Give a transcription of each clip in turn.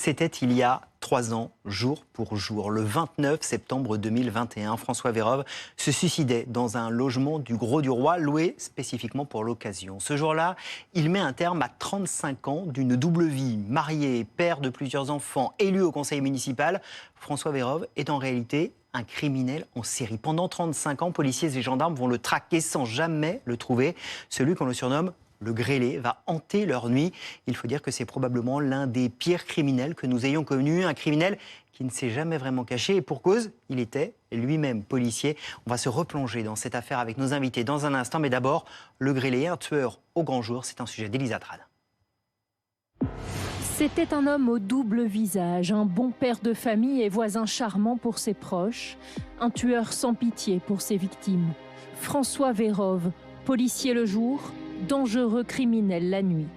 C'était il y a 3 ans, jour pour jour. Le 29 septembre 2021, François Vérove se suicidait dans un logement du Grau-du-Roi, loué spécifiquement pour l'occasion. Ce jour-là, il met un terme à 35 ans d'une double vie. Marié, père de plusieurs enfants, élu au conseil municipal, François Vérove est en réalité un criminel en série. Pendant 35 ans, policiers et gendarmes vont le traquer sans jamais le trouver. Celui qu'on le surnomme le grêlé va hanter leur nuit. Il faut dire que c'est probablement l'un des pires criminels que nous ayons connu. Un criminel qui ne s'est jamais vraiment caché. Et pour cause, il était lui-même policier. On va se replonger dans cette affaire avec nos invités dans un instant. Mais d'abord, le grêlé, un tueur au grand jour. C'est un sujet d'Elisa Trad. C'était un homme au double visage, un bon père de famille et voisin charmant pour ses proches, un tueur sans pitié pour ses victimes. François Vérove, policier le jour, dangereux criminel la nuit.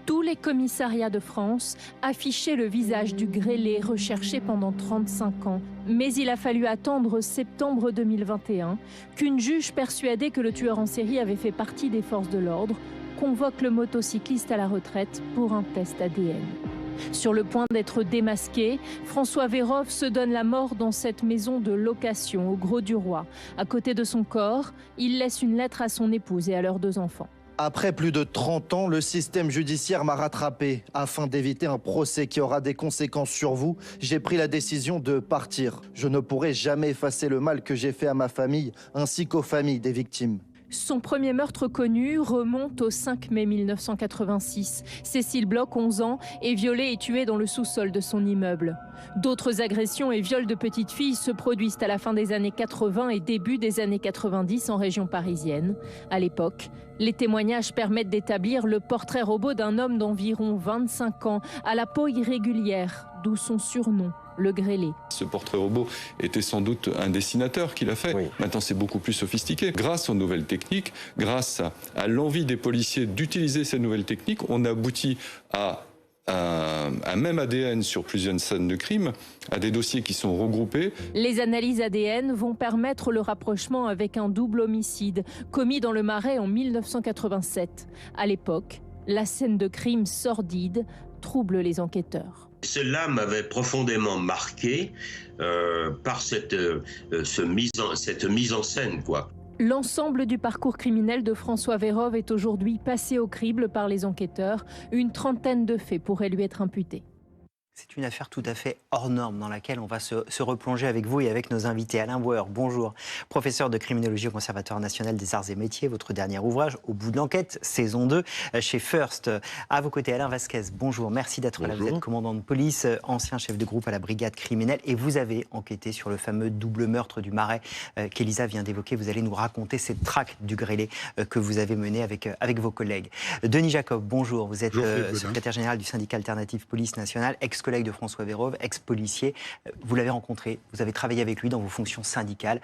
Tous les commissariats de France affichaient le visage du grêlé recherché pendant 35 ans. Mais il a fallu attendre septembre 2021 qu'une juge persuadée que le tueur en série avait fait partie des forces de l'ordre convoque le motocycliste à la retraite pour un test ADN. Sur le point d'être démasqué, François Vérove se donne la mort dans cette maison de location au Grau-du-Roi. À côté de son corps, il laisse une lettre à son épouse et à leurs 2 enfants. Après plus de 30 ans, le système judiciaire m'a rattrapé. Afin d'éviter un procès qui aura des conséquences sur vous, j'ai pris la décision de partir. Je ne pourrai jamais effacer le mal que j'ai fait à ma famille ainsi qu'aux familles des victimes. Son premier meurtre connu remonte au 5 mai 1986. Cécile Bloch, 11 ans, est violée et tuée dans le sous-sol de son immeuble. D'autres agressions et viols de petites filles se produisent à la fin des années 80 et début des années 90 en région parisienne. À l'époque, les témoignages permettent d'établir le portrait robot d'un homme d'environ 25 ans, à la peau irrégulière, d'où son surnom, le grêlé. Ce portrait robot était sans doute un dessinateur qui l'a fait. Oui. Maintenant, c'est beaucoup plus sophistiqué. Grâce aux nouvelles techniques, grâce à l'envie des policiers d'utiliser ces nouvelles techniques, on aboutit à un même ADN sur plusieurs scènes de crime, à des dossiers qui sont regroupés. Les analyses ADN vont permettre le rapprochement avec un double homicide commis dans le Marais en 1987. À l'époque, la scène de crime sordide trouble les enquêteurs. Cela m'avait profondément marqué par cette mise en scène, quoi. L'ensemble du parcours criminel de François Vérove est aujourd'hui passé au crible par les enquêteurs. Une trentaine de faits pourraient lui être imputés. C'est une affaire tout à fait hors norme dans laquelle on va se replonger avec vous et avec nos invités. Alain Bauer, bonjour. Professeur de criminologie au Conservatoire national des arts et métiers. Votre dernier ouvrage, Au bout de l'enquête, saison 2, chez First. À vos côtés, Alain Vasquez, bonjour. Merci d'être là. Vous êtes commandant de police, ancien chef de groupe à la brigade criminelle. Et vous avez enquêté sur le fameux double meurtre du Marais qu'Elisa vient d'évoquer. Vous allez nous raconter cette traque du grêlé que vous avez menée avec vos collègues. Denis Jacob, bonjour. Vous êtes secrétaire général du syndicat alternatif police nationale, ex-collègue de François Vérove, ex-policier. Vous l'avez rencontré, vous avez travaillé avec lui dans vos fonctions syndicales.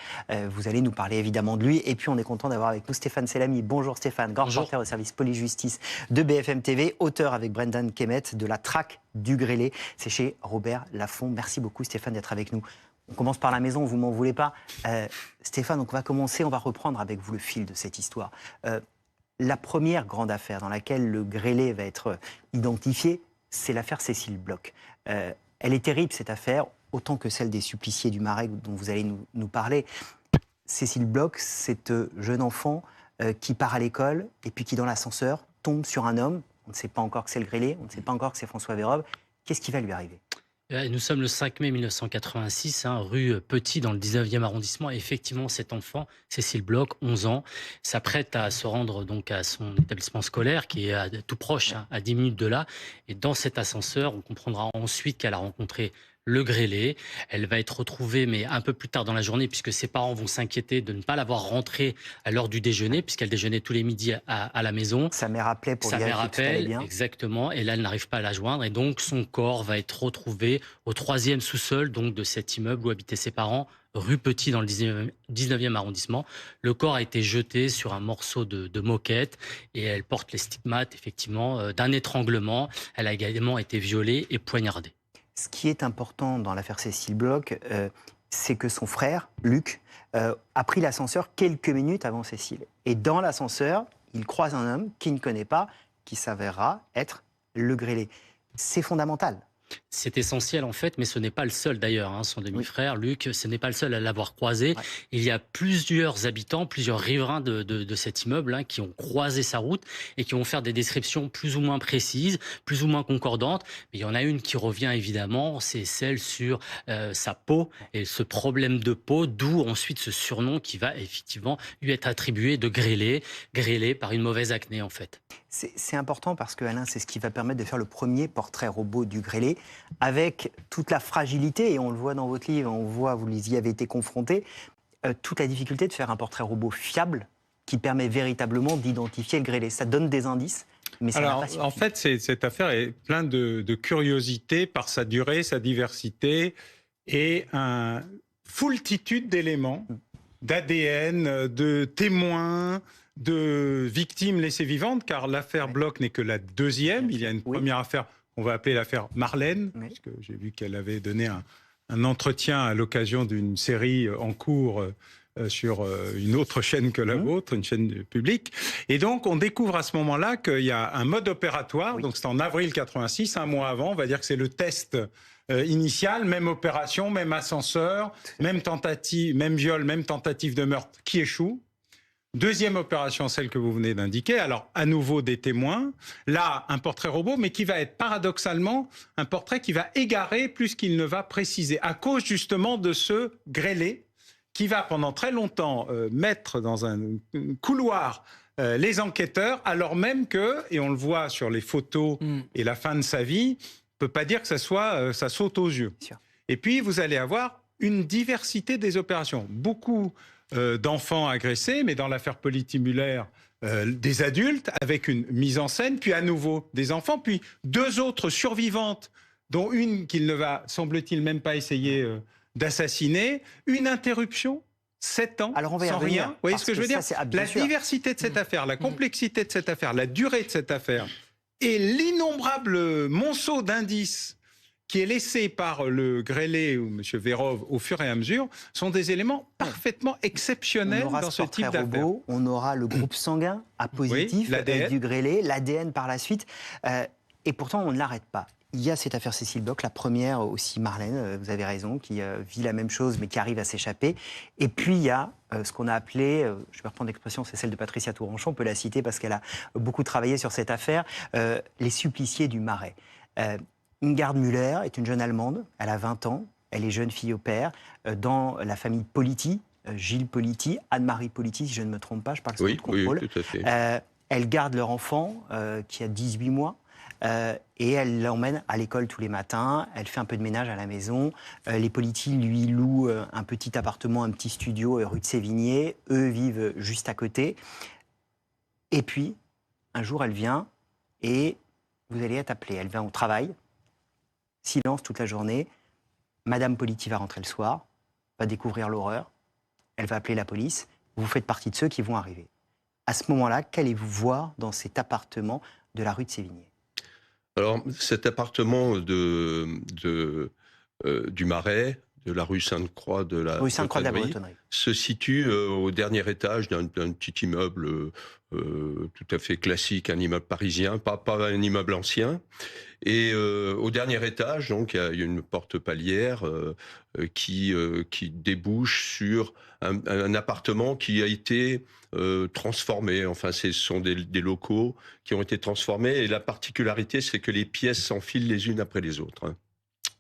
Vous allez nous parler évidemment de lui. Et puis on est content d'avoir avec nous Stéphane Selamy. Bonjour Stéphane, grand reporter au service police-justice de BFM TV, auteur avec Brendan Kemet de La traque du grêlé. C'est chez Robert Laffont. Merci beaucoup Stéphane d'être avec nous. On commence par la maison, vous m'en voulez pas. Stéphane, donc on va reprendre avec vous le fil de cette histoire. La première grande affaire dans laquelle le grêlé va être identifié, c'est l'affaire Cécile Bloch. Elle est terrible, cette affaire, autant que celle des suppliciés du Marais dont vous allez nous parler. Cécile Bloch, cette jeune enfant qui part à l'école et puis qui, dans l'ascenseur, tombe sur un homme. On ne sait pas encore que c'est le grêlé, on ne sait pas encore que c'est François Vérove. Qu'est-ce qui va lui arriver ? Nous sommes le 5 mai 1986, rue Petit, dans le 19e arrondissement. Effectivement, cet enfant, Cécile Bloch, 11 ans, s'apprête à se rendre donc à son établissement scolaire, qui est tout proche, à 10 minutes de là. Et dans cet ascenseur, on comprendra ensuite qu'elle a rencontré le grêlé. Elle va être retrouvée, mais un peu plus tard dans la journée, puisque ses parents vont s'inquiéter de ne pas l'avoir rentrée à l'heure du déjeuner, puisqu'elle déjeunait tous les midis à la maison. Sa mère appelait pour vérifier que tout allait bien. Exactement, et là, elle n'arrive pas à la joindre. Et donc, son corps va être retrouvé au 3e sous-sol donc, de cet immeuble où habitaient ses parents, rue Petit, dans le 19e arrondissement. Le corps a été jeté sur un morceau de moquette et elle porte les stigmates, effectivement, d'un étranglement. Elle a également été violée et poignardée. Ce qui est important dans l'affaire Cécile Bloch, c'est que son frère, Luc, a pris l'ascenseur quelques minutes avant Cécile. Et dans l'ascenseur, il croise un homme qu'il ne connaît pas, qui s'avérera être le grêlé. C'est fondamental. C'est essentiel en fait, mais ce n'est pas le seul d'ailleurs. Son demi-frère, Luc, ce n'est pas le seul à l'avoir croisé. Ouais. Il y a plusieurs habitants, plusieurs riverains de cet immeuble qui ont croisé sa route et qui vont faire des descriptions plus ou moins précises, plus ou moins concordantes. Mais il y en a une qui revient évidemment, c'est celle sur sa peau et ce problème de peau, d'où ensuite ce surnom qui va effectivement lui être attribué de grêlé par une mauvaise acné en fait. C'est important parce que Alain, c'est ce qui va permettre de faire le premier portrait robot du grêlé avec toute la fragilité, et on le voit dans votre livre, on voit, vous y avez été confronté, toute la difficulté de faire un portrait robot fiable qui permet véritablement d'identifier le grêlé. Ça donne des indices, mais ça n'a pas suffi. En fait, cette affaire est pleine de curiosité par sa durée, sa diversité et une foultitude d'éléments, d'ADN, de témoins, de victimes laissées vivantes, car l'affaire Bloch n'est que la deuxième. Il y a une première affaire qu'on va appeler l'affaire Marlène, puisque j'ai vu qu'elle avait donné un entretien à l'occasion d'une série en cours sur une autre chaîne que la vôtre, une chaîne publique. Et donc, on découvre à ce moment-là qu'il y a un mode opératoire, donc c'est en avril 86, un mois avant, on va dire que c'est le test initial, même opération, même ascenseur, même tentative, même viol, même tentative de meurtre qui échoue. Deuxième opération, celle que vous venez d'indiquer. Alors, à nouveau, des témoins. Là, un portrait robot, mais qui va être paradoxalement un portrait qui va égarer plus qu'il ne va préciser, à cause justement de ce grêlé qui va pendant très longtemps mettre dans un couloir les enquêteurs, alors même que, et on le voit sur les photos et la fin de sa vie, on ne peut pas dire que ça saute aux yeux. Et puis, vous allez avoir une diversité des opérations. Beaucoup d'enfants agressés, mais dans l'affaire Politi-Muller, des adultes avec une mise en scène, puis à nouveau des enfants, puis deux autres survivantes, dont une qu'il ne va, semble-t-il, même pas essayer d'assassiner, une interruption, 7 ans, alors on va sans rien. Vous voyez ce que je veux dire ? La diversité de cette affaire, la complexité de cette affaire, la durée de cette affaire, et l'innombrable monceau d'indices qui est laissé par le grêlé ou M. Vérov au fur et à mesure, sont des éléments parfaitement exceptionnels dans ce type d'affaires. On aura le groupe sanguin A positif du grêlé, l'ADN par la suite. Et pourtant, on ne l'arrête pas. Il y a cette affaire Cécile Bloch, la première aussi, Marlène, vous avez raison, qui vit la même chose mais qui arrive à s'échapper. Et puis il y a ce qu'on a appelé, je vais reprendre l'expression, c'est celle de Patricia Touranchon, on peut la citer parce qu'elle a beaucoup travaillé sur cette affaire, les suppliciés du Marais. Ingard Müller est une jeune Allemande, elle a 20 ans, elle est jeune fille au père, dans la famille Politi, Gilles Politi, Anne-Marie Politi, si je ne me trompe pas, je parle sous votre contrôle. Oui, tout à fait. Elle garde leur enfant, qui a 18 mois, et elle l'emmène à l'école tous les matins, elle fait un peu de ménage à la maison. Les Politi lui louent un petit appartement, un petit studio rue de Sévigné, eux vivent juste à côté. Et puis, un jour, elle vient et vous allez être appelé. Elle vient au travail. Silence toute la journée. Madame Politi va rentrer le soir, va découvrir l'horreur. Elle va appeler la police. Vous faites partie de ceux qui vont arriver. À ce moment-là, qu'allez-vous voir dans cet appartement de la rue de Sévigné ? Alors, cet appartement du Marais, de la rue Sainte-Croix de la Bretonnerie, se situe au dernier étage d'un petit immeuble tout à fait classique, un immeuble parisien, pas un immeuble ancien. Et au dernier étage, donc, il y a une porte palière qui débouche sur un appartement qui a été transformé. Enfin, ce sont des locaux qui ont été transformés. Et la particularité, c'est que les pièces s'enfilent les unes après les autres. Hein.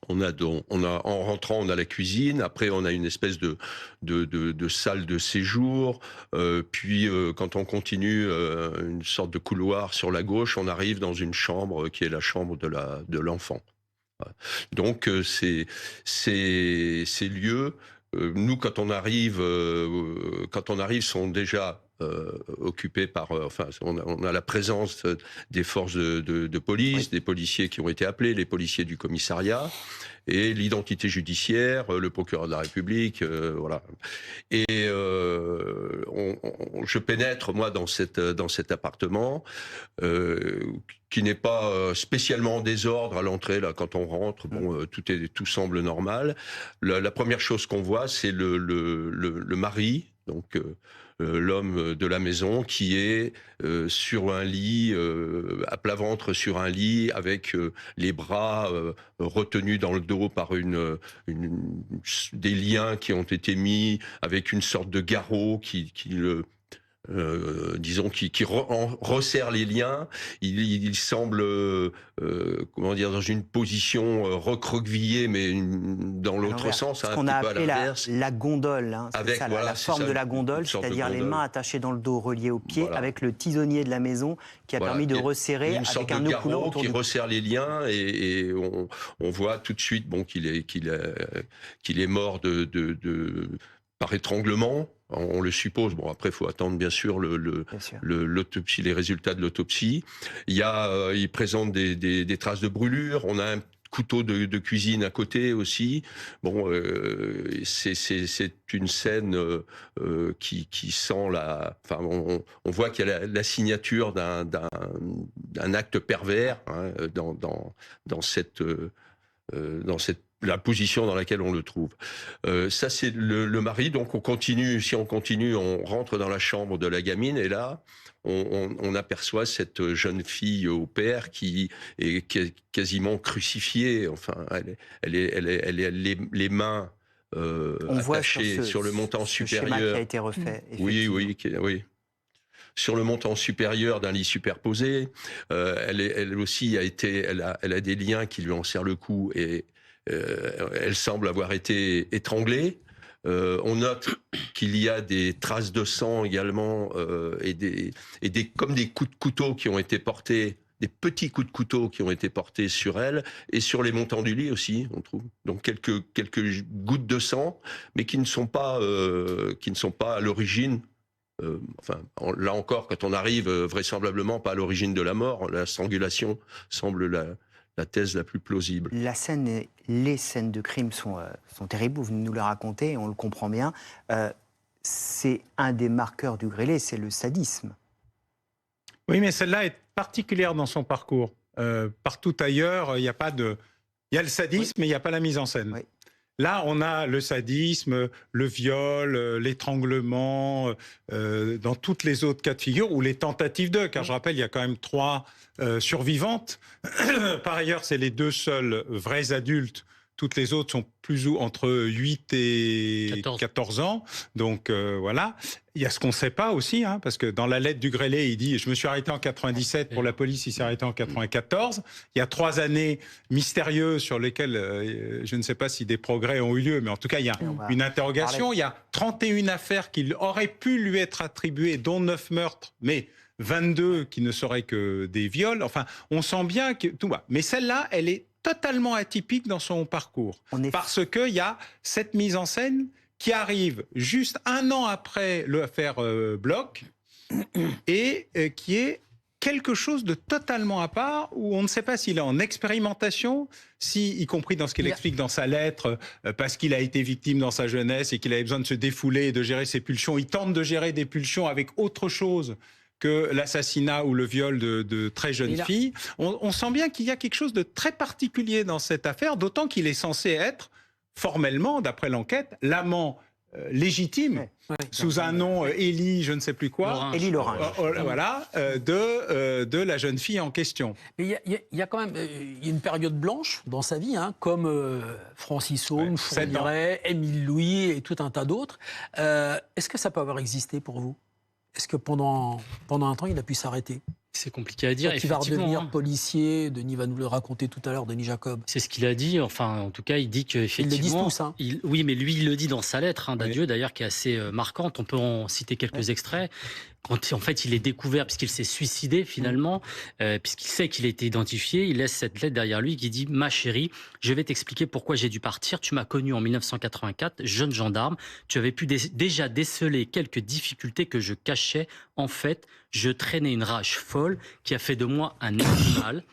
En rentrant, on a la cuisine. Après, on a une espèce de salle de séjour. Puis, quand on continue, une sorte de couloir sur la gauche, on arrive dans une chambre qui est la chambre de l'enfant. Donc, ces lieux, nous, quand on arrive, sont déjà occupés par... on a la présence des forces de police, des policiers qui ont été appelés, les policiers du commissariat, et l'identité judiciaire, le procureur de la République, voilà. Et je pénètre, moi, dans cet appartement, qui n'est pas spécialement en désordre à l'entrée. Là, quand on rentre, bon, tout semble normal. La première chose qu'on voit, c'est le mari, donc l'homme de la maison qui est sur un lit, à plat ventre sur un lit, avec les bras retenus dans le dos par des liens qui ont été mis, avec une sorte de garrot qui resserre les liens. Il semble, comment dire, dans une position recroquevillée, mais dans l'autre sens, ce qu'on a appelé la gondole, hein, c'est ça, la forme de la gondole, c'est-à-dire les mains attachées dans le dos, reliées aux pieds, avec le tisonnier de la maison qui a permis de resserrer avec un nœud coulant autour qui resserre les liens, et on voit tout de suite qu'il est mort par étranglement. On le suppose. Bon, après, il faut attendre, bien sûr, l'autopsie, les résultats de l'autopsie. Il présente des traces de brûlure. On a un couteau de cuisine à côté aussi. Bon, c'est une scène qui sent Enfin, on voit qu'il y a la signature d'un acte pervers, hein, dans cette la position dans laquelle on le trouve. Ça, c'est le mari. Donc, si on continue, on rentre dans la chambre de la gamine, et là, on aperçoit cette jeune fille au père qui est quasiment crucifiée. Enfin, elle est les mains attachées sur le montant supérieur. Schéma qui a été refait. Oui. Sur le montant supérieur d'un lit superposé. Elle aussi elle a des liens qui lui enserrent le cou, et elle semble avoir été étranglée. On note qu'il y a des traces de sang également, comme des coups de couteau qui ont été portés, des petits coups de couteau qui ont été portés sur elle, et sur les montants du lit aussi, on trouve. Donc quelques gouttes de sang, mais qui ne sont pas à l'origine. Là encore, quand on arrive vraisemblablement pas à l'origine de la mort, la strangulation semble la thèse la plus plausible. Les scènes de crime sont terribles, vous nous le racontez, on le comprend bien. C'est un des marqueurs du grêlé, c'est le sadisme. Oui, mais celle-là est particulière dans son parcours. Partout ailleurs, il y a le sadisme, mais il n'y a pas la mise en scène. Oui. Là, on a le sadisme, le viol, l'étranglement, dans toutes les autres cas de figure, ou les tentatives de, car je rappelle, il y a quand même 3 survivantes. Par ailleurs, c'est les 2 seuls vrais adultes. Toutes les autres sont plus ou entre 8 et 14 ans. Donc voilà. Il y a ce qu'on ne sait pas aussi, hein, parce que dans la lettre du grêlé, il dit « Je me suis arrêté en 97, pour la police, il s'est arrêté en 94 ». Il y a 3 années mystérieuses sur lesquelles je ne sais pas si des progrès ont eu lieu, mais en tout cas, il y a une interrogation. Il y a 31 affaires qui auraient pu lui être attribuées, dont 9 meurtres, mais 22 qui ne seraient que des viols. Enfin, on sent bien que tout va. Mais celle-là, elle est totalement atypique dans son parcours. Parce qu'il y a cette mise en scène qui arrive juste 1 an après l'affaire Bloch, et qui est quelque chose de totalement à part, où on ne sait pas s'il est en expérimentation, y compris dans ce qu'il explique dans sa lettre, parce qu'il a été victime dans sa jeunesse et qu'il avait besoin de se défouler et de gérer ses pulsions. Il tente de gérer des pulsions avec autre chose que l'assassinat ou le viol de très jeunes filles. On sent bien qu'il y a quelque chose de très particulier dans cette affaire, d'autant qu'il est censé être, formellement, d'après l'enquête, l'amant légitime, sous un nom Élie, je ne sais plus quoi, Élie Lorrain, voilà, de la jeune fille en question. Mais il y a quand même une période blanche dans sa vie, hein, comme Francis Saune, Fourniret, Émile Louis et tout un tas d'autres. Est-ce que ça peut avoir existé pour vous ? Est-ce que pendant un temps, il a pu s'arrêter ? C'est compliqué à dire. Il va redevenir policier, Denis va nous le raconter tout à l'heure, Denis Jacob. C'est ce qu'il a dit, enfin, en tout cas, il dit qu'effectivement... Ils le disent tous, hein. Oui, mais lui, il le dit dans sa lettre d'adieu, d'ailleurs, qui est assez marquante. On peut en citer quelques extraits. Quand, en fait, il est découvert, puisqu'il s'est suicidé, finalement, puisqu'il sait qu'il a été identifié, il laisse cette lettre derrière lui qui dit « Ma chérie, je vais t'expliquer pourquoi j'ai dû partir. Tu m'as connu en 1984, jeune gendarme. Tu avais pu déjà déceler quelques difficultés que je cachais. En fait, je traînais une rage folle qui a fait de moi un animal.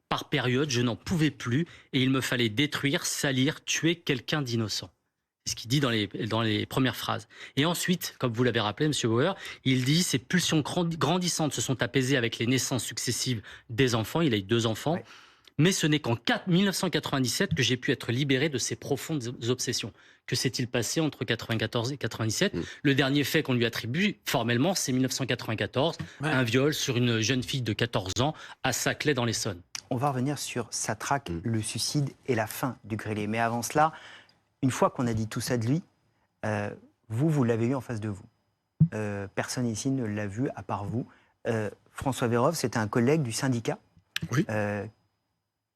Par période, je n'en pouvais plus et il me fallait détruire, salir, tuer quelqu'un d'innocent. » C'est ce qu'il dit dans les premières phrases. Et ensuite, comme vous l'avez rappelé, M. Bauer, il dit « Ces pulsions grandissantes se sont apaisées avec les naissances successives des enfants. » Il a eu 2 enfants. Mais ce n'est qu'en 1997 que j'ai pu être libéré de ces profondes obsessions. Que s'est-il passé entre 1994 et 1997 Le dernier fait qu'on lui attribue, formellement, c'est 1994, un viol sur une jeune fille de 14 ans à Saclay dans l'Essonne. On va revenir sur sa traque, le suicide et la fin du grêlé. Mais avant cela, une fois qu'on a dit tout ça de lui, vous l'avez eu en face de vous. Personne ici ne l'a vu à part vous. François Vérove, c'était un collègue du syndicat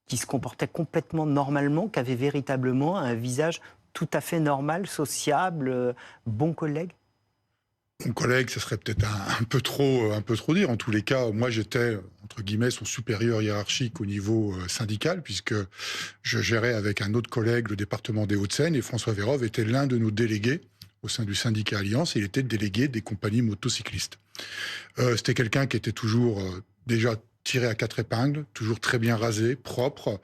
qui se comportait complètement normalement, qui avait véritablement un visage tout à fait normal, sociable, bon collègue. Mon collègue, ce serait peut-être un peu trop dire. En tous les cas, moi, j'étais, entre guillemets, son supérieur hiérarchique au niveau syndical, puisque je gérais avec un autre collègue le département des Hauts-de-Seine, et François Vérove était l'un de nos délégués au sein du syndicat Alliance, et il était délégué des compagnies motocyclistes. C'était quelqu'un qui était toujours déjà tiré à 4 épingles, toujours très bien rasé, propre,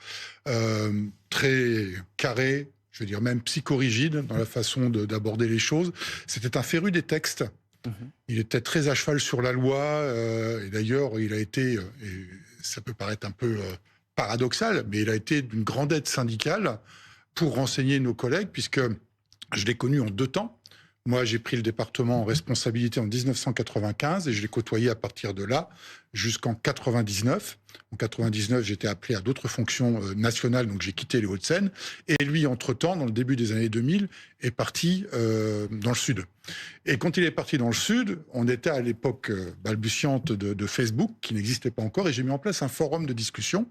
très carré, je veux dire même psychorigide dans la façon d'aborder les choses. C'était un féru des textes. Il était très à cheval sur la loi, et d'ailleurs, il a été, et ça peut paraître un peu paradoxal, mais il a été d'une grande aide syndicale pour renseigner nos collègues, puisque je l'ai connu en 2 temps. Moi, j'ai pris le département en responsabilité en 1995 et je l'ai côtoyé à partir de là jusqu'en 99. En 99, j'étais appelé à d'autres fonctions nationales, donc j'ai quitté les Hauts-de-Seine. Et lui, entre-temps, dans le début des années 2000, est parti dans le Sud. Et quand il est parti dans le Sud, on était à l'époque balbutiante de Facebook, qui n'existait pas encore, et j'ai mis en place un forum de discussion.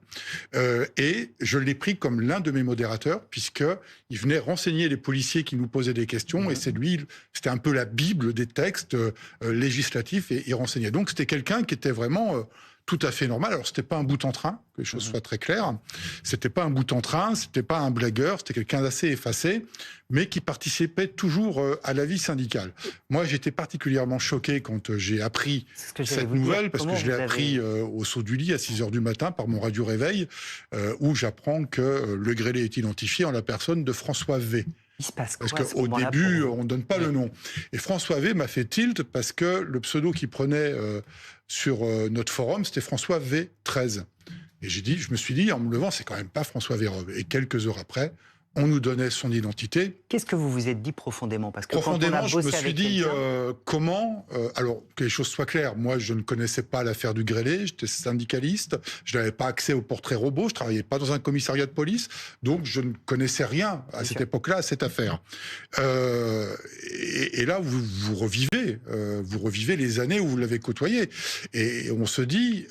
Et je l'ai pris comme l'un de mes modérateurs, puisqu'il venait renseigner les policiers qui nous posaient des questions, et c'était un peu la Bible des textes législatifs, et il renseignait. Donc c'était quelqu'un qui était vraiment tout à fait normal. Alors, c'était pas un bout en train, que les choses soient très claires. C'était pas un bout en train, c'était pas un blagueur, c'était quelqu'un d'assez effacé, mais qui participait toujours à la vie syndicale. Moi, j'étais particulièrement choqué quand j'ai appris cette nouvelle, parce que je l'ai appris au saut du lit à 6h du matin par mon radio-réveil, où j'apprends que le grêlé est identifié en la personne de François V. Il se passe quoi, parce qu'au début, on ne donne pas le nom. Et François V m'a fait tilt parce que le pseudo qu'il prenait sur notre forum, c'était François V13. Et je me suis dit, en me levant, c'est quand même pas François Vérove. Et quelques heures après, on nous donnait son identité. Qu'est-ce que vous vous êtes dit profondément? Parce que profondément, quand on a bossé je me suis dit comment... alors, que les choses soient claires, moi, je ne connaissais pas l'affaire du grêlé, j'étais syndicaliste, je n'avais pas accès au portrait robot, je travaillais pas dans un commissariat de police, donc je ne connaissais rien à cette époque-là, à cette affaire. Et là, vous revivez les années où vous l'avez côtoyé. Et on se dit...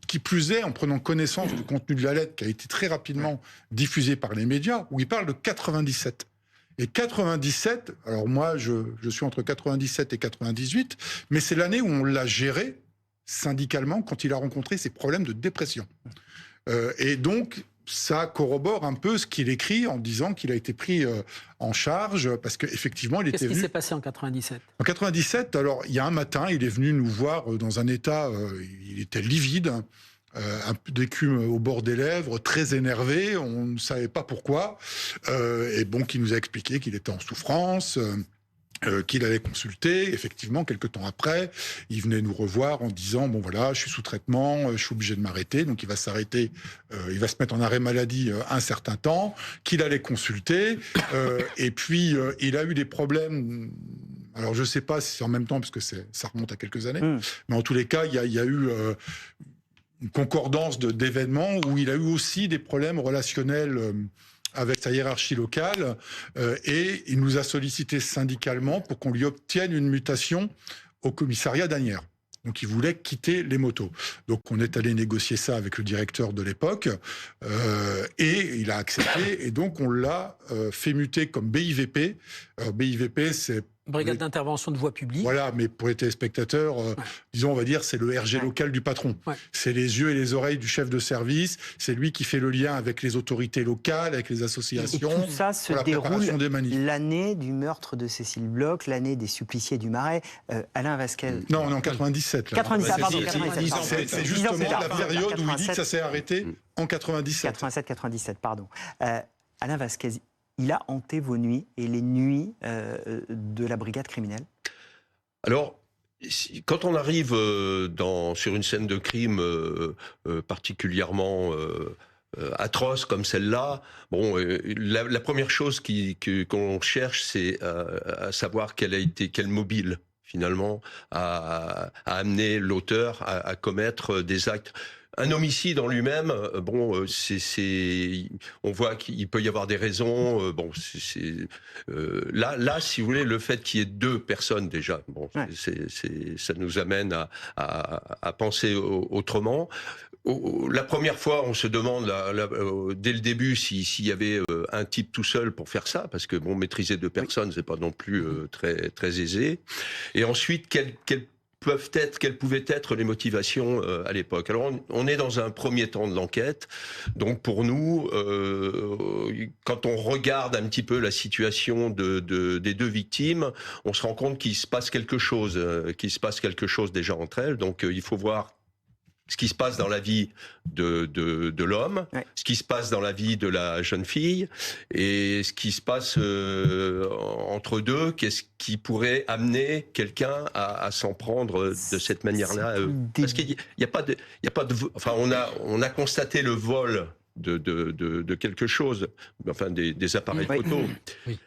qui plus est, en prenant connaissance du contenu de la lettre qui a été très rapidement diffusée par les médias, où il parle de 97. Et 97, alors moi, je suis entre 97 et 98, mais c'est l'année où on l'a géré syndicalement quand il a rencontré ses problèmes de dépression. Et donc, ça corrobore un peu ce qu'il écrit en disant qu'il a été pris en charge parce qu'effectivement, il était venu... Qu'est-ce qui s'est passé en 97 ? En 97, alors, il y a un matin, il est venu nous voir dans un état... il était livide, un peu d'écume au bord des lèvres, très énervé, on ne savait pas pourquoi. Et bon, qui nous a expliqué qu'il était en souffrance... qu'il allait consulter. Effectivement, quelques temps après, il venait nous revoir en disant, bon voilà, je suis sous traitement, je suis obligé de m'arrêter, donc il va s'arrêter, il va se mettre en arrêt maladie un certain temps, qu'il allait consulter, et puis il a eu des problèmes. Alors je sais pas si c'est en même temps, parce que ça remonte à quelques années, mais en tous les cas, il y a eu une concordance d'événements où il a eu aussi des problèmes relationnels avec sa hiérarchie locale, et il nous a sollicité syndicalement pour qu'on lui obtienne une mutation au commissariat d'Asnières. Donc il voulait quitter les motos. Donc on est allé négocier ça avec le directeur de l'époque, et il a accepté, et donc on l'a fait muter comme BIVP. Alors, BIVP, c'est... Brigade d'intervention de voie publique. Voilà, mais pour les téléspectateurs, disons, on va dire, c'est le RG local du patron. C'est les yeux et les oreilles du chef de service. C'est lui qui fait le lien avec les autorités locales, avec les associations. Et tout ça se déroule l'année du meurtre de Cécile Bloch, l'année des suppliciés du Marais. Alain Vasquez. Non, on est en 97. Là. 97, pardon, 97. C'est justement la période où il dit que ça s'est arrêté en 97. 87-97, pardon. Alain Vasquez, il a hanté vos nuits et les nuits de la brigade criminelle? Alors, Quand on arrive sur une scène de crime particulièrement atroce comme celle-là, bon, la première chose qu'on cherche, c'est à savoir quel mobile finalement a amené l'auteur à commettre des actes. Un homicide en lui-même, bon, on voit qu'il peut y avoir des raisons. Bon, là, si vous voulez, le fait qu'il y ait 2 personnes déjà, bon, ça nous amène à penser autrement. La première fois, on se demande dès le début s'il y avait un type tout seul pour faire ça, parce que bon, maîtriser 2 personnes, c'est pas non plus très très aisé. Et ensuite, quelles pouvaient être les motivations à l'époque. Alors, on est dans un premier temps de l'enquête. Donc, pour nous, quand on regarde un petit peu la situation des 2 victimes, on se rend compte qu'il se passe quelque chose, déjà entre elles. Donc, il faut voir ce qui se passe dans la vie de l'homme, ce qui se passe dans la vie de la jeune fille, et ce qui se passe entre deux, qu'est-ce qui pourrait amener quelqu'un à s'en prendre de cette manière-là. Parce qu'il y a pas de, enfin, on a constaté le vol de quelque chose, enfin des appareils photo,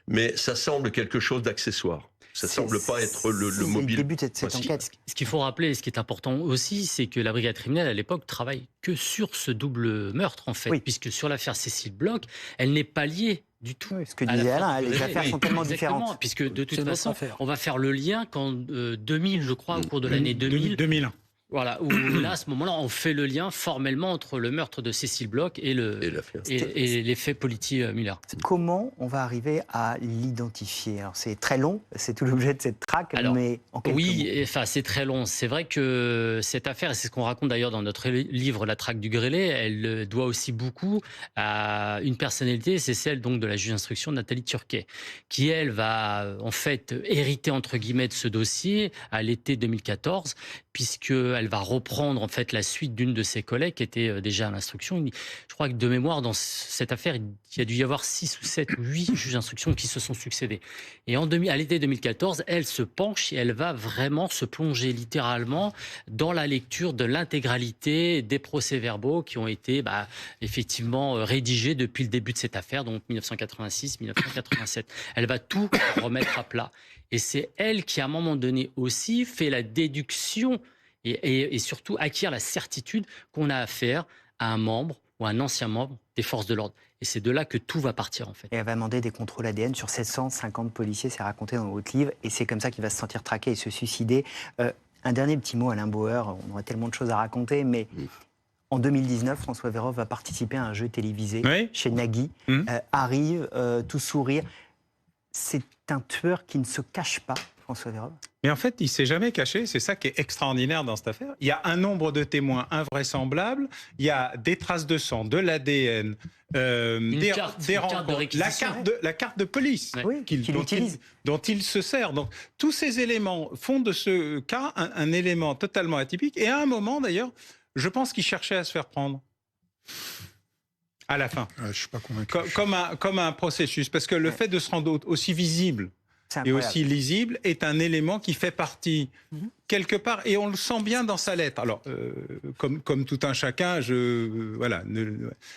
mais ça semble quelque chose d'accessoire. Ça semble pas être le mobile. Le début de cette enquête. Ce qu'il faut rappeler, et ce qui est important aussi, c'est que la brigade criminelle, à l'époque, travaille que sur ce double meurtre, en fait. Puisque sur l'affaire Cécile Bloch, elle n'est pas liée du tout. Ce que disait Alain, les affaires sont tellement différentes. Puisque de toute façon, on va faire le lien qu'en 2000, je crois, au cours de l'année 2000. Voilà, où là, à ce moment-là, on fait le lien formellement entre le meurtre de Cécile Bloch et les faits Politi-Muller. Comment on va arriver à l'identifier? Alors, c'est très long, c'est tout l'objet de cette traque, mais en quelques mots. Enfin, c'est très long. C'est vrai que cette affaire, et c'est ce qu'on raconte d'ailleurs dans notre livre La traque du grêlé, elle doit aussi beaucoup à une personnalité, c'est celle donc de la juge d'instruction Nathalie Turquet, qui elle va en fait hériter entre guillemets de ce dossier à l'été 2014, puisqu'elle va reprendre en fait la suite d'une de ses collègues qui était déjà à l'instruction. Je crois que de mémoire, dans cette affaire, il y a dû y avoir 6 ou 7 ou 8 juges d'instruction qui se sont succédés. Et à l'été 2014, elle se penche et elle va vraiment se plonger littéralement dans la lecture de l'intégralité des procès-verbaux qui ont été effectivement rédigés depuis le début de cette affaire, donc 1986-1987. Elle va tout remettre à plat. Et c'est elle qui, à un moment donné aussi, fait la déduction et surtout acquiert la certitude qu'on a affaire à un membre ou un ancien membre des forces de l'ordre. Et c'est de là que tout va partir, en fait. Et elle va demander des contrôles ADN sur 750 policiers, c'est raconté dans votre livre, et c'est comme ça qu'il va se sentir traqué et se suicider. Un dernier petit mot, Alain Bauer, on aurait tellement de choses à raconter, mais en 2019, François Vérove va participer à un jeu télévisé chez Nagui, arrive, tout sourire. C'est un tueur qui ne se cache pas, François Vérove. Mais en fait, il ne s'est jamais caché. C'est ça qui est extraordinaire dans cette affaire. Il y a un nombre de témoins invraisemblable. Il y a des traces de sang, de l'ADN, des rencontres, la carte de police dont il se sert. Donc, tous ces éléments font de ce cas un élément totalement atypique. Et à un moment, d'ailleurs, je pense qu'il cherchait à se faire prendre. À la fin. Je suis pas convaincu. Comme un processus. Parce que le fait de se rendre aussi visible et aussi lisible est un élément qui fait partie quelque part, et on le sent bien dans sa lettre. Alors, comme tout un chacun,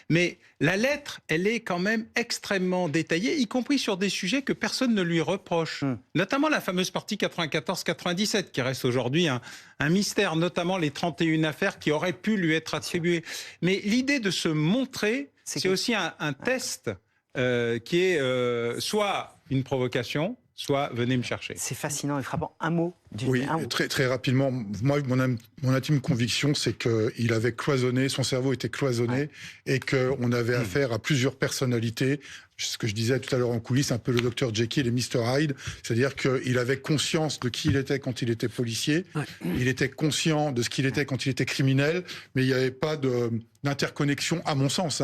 mais la lettre, elle est quand même extrêmement détaillée, y compris sur des sujets que personne ne lui reproche. Notamment la fameuse partie 94-97, qui reste aujourd'hui un mystère, notamment les 31 affaires qui auraient pu lui être attribuées. Mais l'idée de se montrer, c'est aussi un test qui est soit une provocation, soit venez me chercher. C'est fascinant et frappant. Un mot. Très, très rapidement. Moi, mon intime conviction, c'est qu'il avait cloisonné, son cerveau était cloisonné, et qu'on avait affaire à plusieurs personnalités. Ce que je disais tout à l'heure en coulisses, un peu le Dr Jekyll et Mr Hyde, c'est-à-dire qu'il avait conscience de qui il était quand il était policier, il était conscient de ce qu'il était quand il était criminel, mais il n'y avait pas d'interconnexion, à mon sens,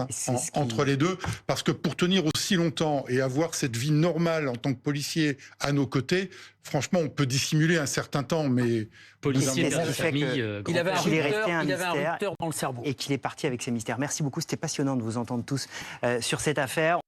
entre les deux, parce que pour tenir aussi longtemps et avoir cette vie normale en tant que policier à nos côtés, franchement, on peut dissimuler un certain temps, mais... Policier, père de famille, il avait un rupteur dans le cerveau. Et qu'il est parti avec ses mystères. Merci beaucoup, c'était passionnant de vous entendre tous sur cette affaire.